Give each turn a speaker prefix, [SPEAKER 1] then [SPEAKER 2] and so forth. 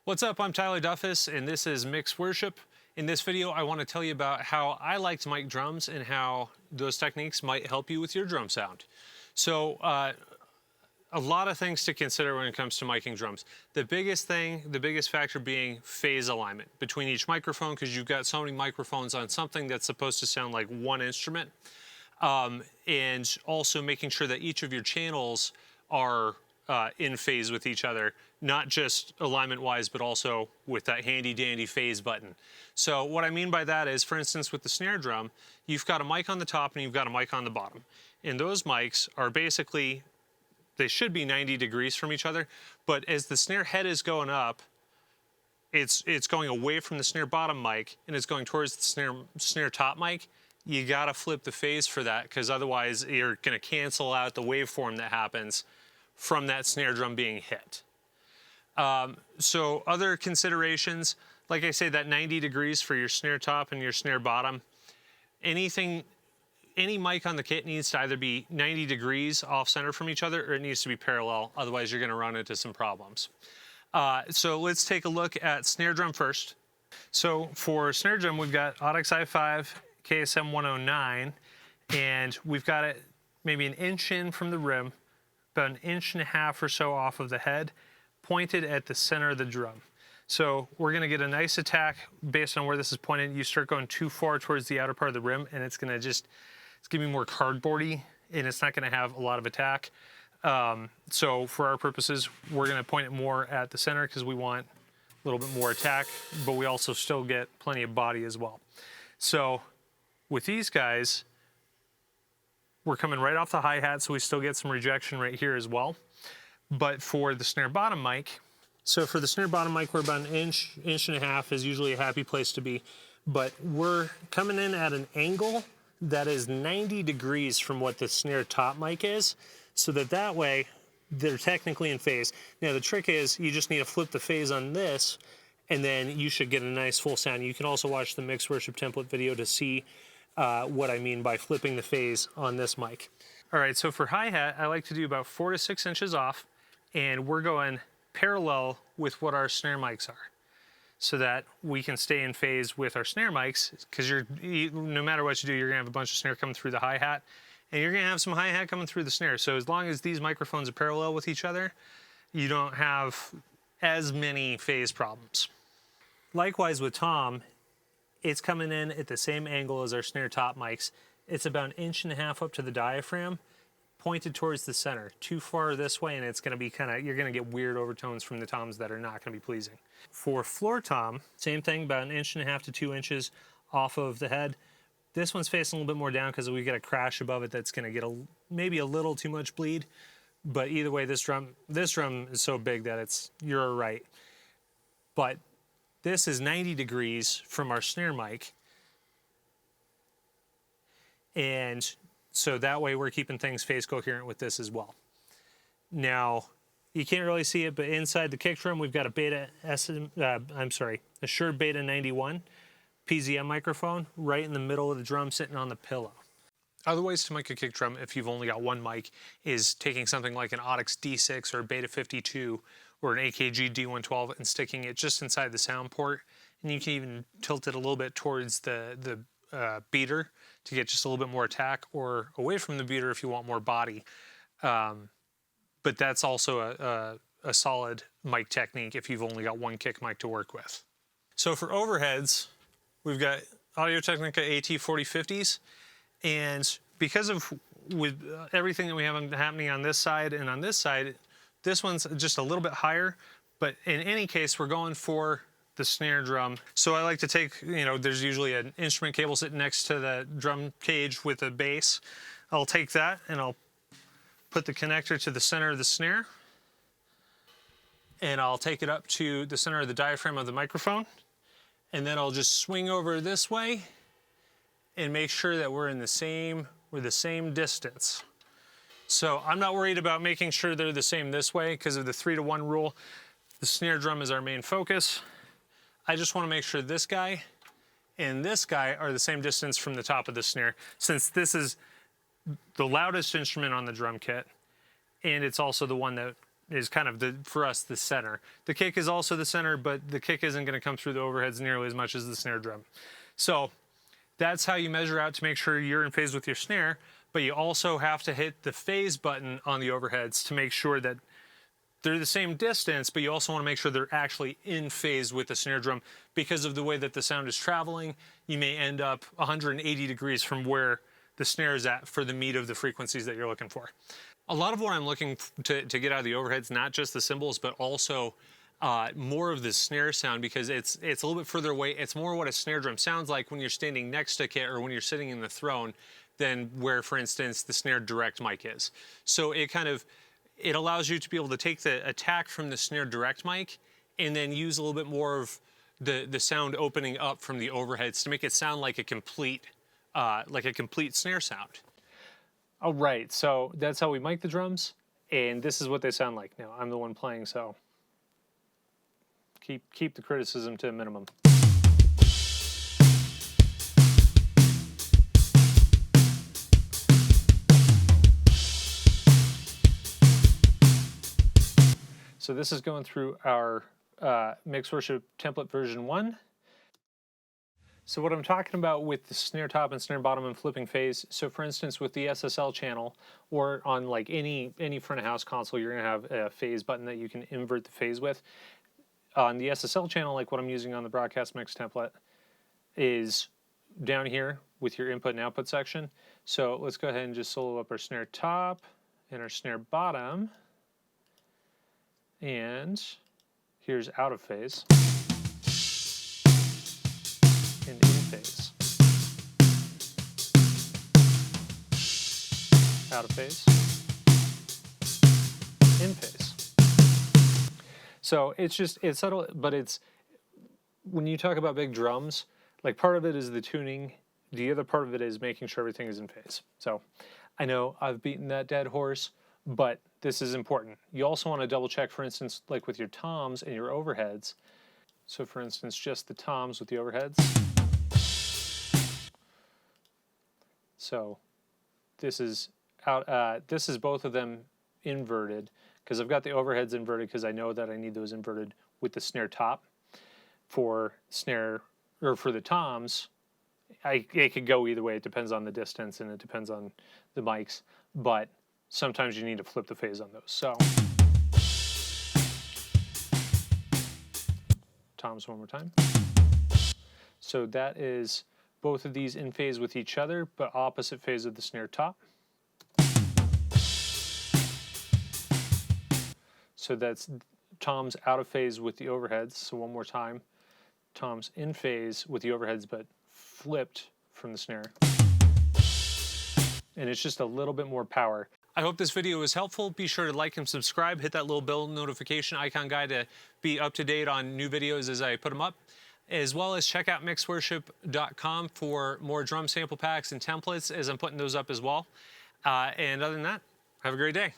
[SPEAKER 1] What's up? I'm Tyler Duffus, and this is Mix Worship. In this video, I want to tell you about how I like to mic drums and how those techniques might help you with your drum sound. So, a lot of things to consider when it comes to miking drums. The biggest factor being phase alignment between each microphone, because you've got so many microphones on something that's supposed to sound like one instrument. And also making sure that each of your channels are in phase with each other, not just alignment-wise, but also with that handy-dandy phase button. So what I mean by that is, for instance, with the snare drum, you've got a mic on the top and you've got a mic on the bottom. And those mics are basically, they should be 90 degrees from each other, but as the snare head is going up, it's going away from the snare bottom mic and it's going towards the snare top mic. You gotta flip the phase for that, because otherwise you're gonna cancel out the waveform that happens from that snare drum being hit. So other considerations, like I say, that 90 degrees for your snare top and your snare bottom. Any mic on the kit needs to either be 90 degrees off center from each other, or it needs to be parallel, otherwise you're gonna run into some problems. So let's take a look at snare drum first. So for snare drum, we've got Audix i5 KSM 109, and we've got it maybe an inch in from the rim, about an inch and a half or so off of the head, pointed at the center of the drum. So we're gonna get a nice attack based on where this is pointed. You start going too far towards the outer part of the rim, and it's gonna be more cardboardy, and it's not gonna have a lot of attack. So for our purposes, we're gonna point it more at the center because we want a little bit more attack, but we also still get plenty of body as well. So with these guys, we're coming right off the hi-hat, so we still get some rejection right here as well. But for the snare bottom mic, so for the snare bottom mic, we're about an inch and a half is usually a happy place to be. But we're coming in at an angle that is 90 degrees from what the snare top mic is, so that way they're technically in phase. Now the trick is you just need to flip the phase on this, and then you should get a nice full sound. You can also watch the Mix Worship template video to see what I mean by flipping the phase on this mic. All right, so for hi-hat, I like to do about 4 to 6 inches off, and we're going parallel with what our snare mics are, so that we can stay in phase with our snare mics, because no matter what you do, you're gonna have a bunch of snare coming through the hi-hat, and you're gonna have some hi-hat coming through the snare. So as long as these microphones are parallel with each other, you don't have as many phase problems. Likewise with tom, it's coming in at the same angle as our snare top mics. It's about an inch and a half up to the diaphragm, pointed towards the center. Too far this way, and it's gonna be you're gonna get weird overtones from the toms that are not gonna be pleasing. For floor tom, same thing, about an inch and a half to 2 inches off of the head. This one's facing a little bit more down because we got a crash above it that's gonna get maybe a little too much bleed. But either way, this drum is so big that you're right. But this is 90 degrees from our snare mic. And so that way we're keeping things phase coherent with this as well. Now, you can't really see it, but inside the kick drum, we've got a Shure Beta 91 PZM microphone right in the middle of the drum, sitting on the pillow. Other ways to mic a kick drum, if you've only got one mic, is taking something like an Audix D6 or a Beta 52 or an AKG D112 and sticking it just inside the sound port. And you can even tilt it a little bit towards the beater to get just a little bit more attack, or away from the beater if you want more body. But that's also a solid mic technique if you've only got one kick mic to work with. So for overheads, we've got Audio-Technica AT4050s, and because of everything that we have happening on this side and on this side, this one's just a little bit higher, but in any case, we're going for the snare drum. So I like to take, there's usually an instrument cable sitting next to the drum cage with a bass. I'll take that and I'll put the connector to the center of the snare, and I'll take it up to the center of the diaphragm of the microphone, and then I'll just swing over this way and make sure that we're the same distance. So I'm not worried about making sure they're the same this way because of the 3-to-1 rule. The snare drum is our main focus. I just want to make sure this guy and this guy are the same distance from the top of the snare, since this is the loudest instrument on the drum kit, and it's also the one that is kind of for us, the center. The kick is also the center, but the kick isn't going to come through the overheads nearly as much as the snare drum. So that's how you measure out to make sure you're in phase with your snare, but you also have to hit the phase button on the overheads to make sure that they're the same distance, but you also want to make sure they're actually in phase with the snare drum. Because of the way that the sound is traveling, you may end up 180 degrees from where the snare is at for the meat of the frequencies that you're looking for. A lot of what I'm looking to get out of the overheads, not just the cymbals, but also more of the snare sound, because it's a little bit further away. It's more what a snare drum sounds like when you're standing next to a kit or when you're sitting in the throne than where, for instance, the snare direct mic is. So it allows you to be able to take the attack from the snare direct mic and then use a little bit more of the sound opening up from the overheads to make it sound like a complete snare sound. All right, so that's how we mic the drums, and this is what they sound like. Now, I'm the one playing, so keep the criticism to a minimum. So this is going through our Mix Worship template version 1. So what I'm talking about with the snare top and snare bottom and flipping phase, so for instance with the SSL channel or on like any front of house console, you're going to have a phase button that you can invert the phase with. On the SSL channel, like what I'm using on the broadcast mix template, is down here with your input and output section. So let's go ahead and just solo up our snare top and our snare bottom. And here's out of phase and in phase. Out of phase, in phase. So it's subtle, but when you talk about big drums, like part of it is the tuning, the other part of it is making sure everything is in phase. So I know I've beaten that dead horse, but this is important. You also want to double check, for instance, like with your toms and your overheads. So for instance, just the toms with the overheads. So this is this is both of them inverted, because I've got the overheads inverted because I know that I need those inverted with the snare top. For snare, or for the toms, it could go either way. It depends on the distance and it depends on the mics, but sometimes you need to flip the phase on those. So toms one more time. So that is both of these in phase with each other, but opposite phase of the snare top. So that's toms out of phase with the overheads. So one more time, toms in phase with the overheads, but flipped from the snare. And it's just a little bit more power. I hope this video was helpful. Be sure to like and subscribe. Hit that little bell notification icon guy to be up to date on new videos as I put them up. As well as check out mixworship.com for more drum sample packs and templates as I'm putting those up as well. And other than that, have a great day.